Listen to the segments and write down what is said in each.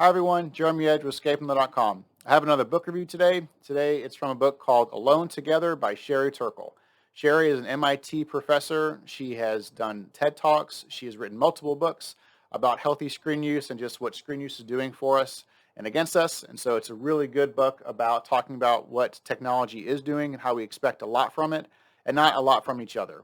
Hi everyone, Jeremy Edge with Escapingthe.com. I have another book review today. Today it's from a book called Alone Together by Turkle. Sherry is an MIT professor. She has done TED Talks. She has written multiple books about healthy screen use and just what screen use is doing for us and against us. And so it's a really good book about talking about what technology is doing and how we expect a lot from it and not a lot from each other.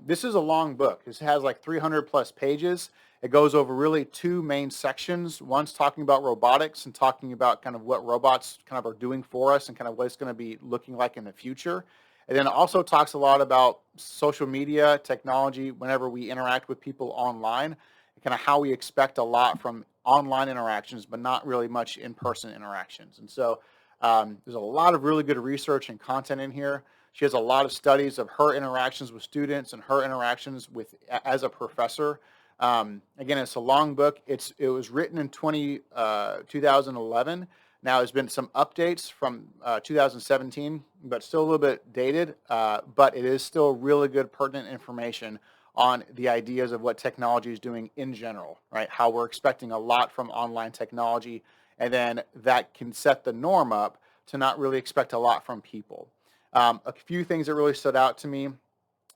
This is a long book. This has like 300 plus pages. It goes over really two main sections. One's talking about robotics and talking about kind of what robots kind of are doing for us and kind of what it's going to be looking like in the future. And then it also talks a lot about social media, technology, whenever we interact with people online, and kind of how we expect a lot from online interactions, but not really much in-person interactions. And so there's a lot of really good research and content in here. She has a lot of studies of her interactions with students and her interactions with as a professor. Again, it's a long book. It was written in 2011. Now, there's been some updates from 2017, but still a little bit dated. But it is still really good, pertinent information on the ideas of what technology is doing in general, right? How we're expecting a lot from online technology, and then that can set the norm up to not really expect a lot from people. A few things that really stood out to me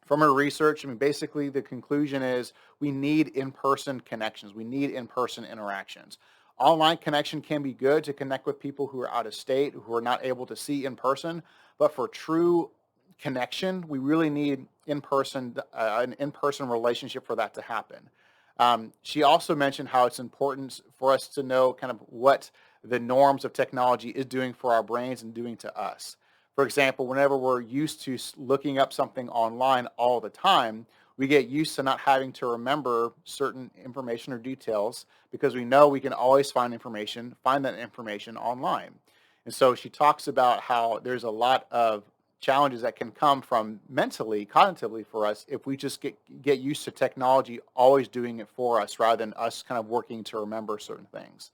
from her research, I mean, basically the conclusion is we need in-person connections. We need in-person interactions. Online connection can be good to connect with people who are out of state, who are not able to see in person, but for true connection, we really need an in-person relationship for that to happen. She also mentioned how it's important for us to know kind of what the norms of technology is doing for our brains and doing to us. For example, whenever we're used to looking up something online all the time, we get used to not having to remember certain information or details because we know we can always find that information online. And so she talks about how there's a lot of challenges that can come from mentally, cognitively for us if we just get used to technology always doing it for us rather than us kind of working to remember certain things.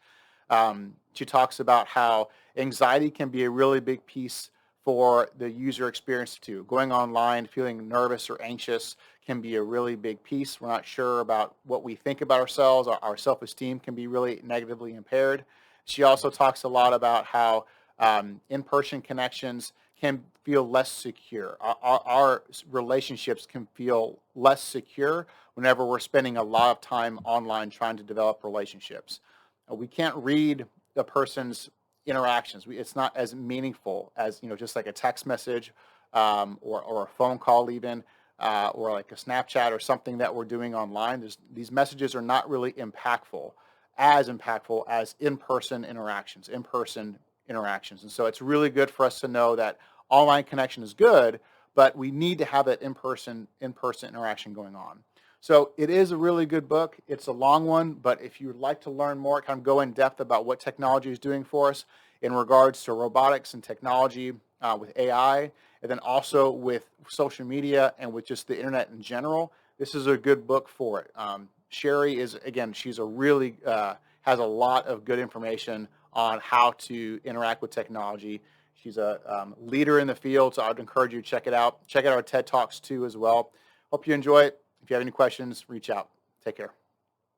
She talks about how anxiety can be a really big piece for the user experience too. Going online, feeling nervous or anxious can be a really big piece. We're not sure about what we think about ourselves. Our self-esteem can be really negatively impaired. She also talks a lot about how in-person connections can feel less secure. Our relationships can feel less secure whenever we're spending a lot of time online trying to develop relationships. We can't read the person's interactions. It's not as meaningful as, just like a text message or a phone call even, or like a Snapchat or something that we're doing online. These messages are not really impactful as in-person interactions. And so it's really good for us to know that online connection is good, but we need to have that in-person interaction going on. So it is a really good book. It's a long one, but if you would like to learn more, kind of go in depth about what technology is doing for us in regards to robotics and technology with AI, and then also with social media and with just the internet in general, this is a good book for it. Sherry is, again, she's has a lot of good information on how to interact with technology. She's a leader in the field, so I'd encourage you to check it out. Check out our TED Talks too as well. Hope you enjoy it. If you have any questions, reach out. Take care.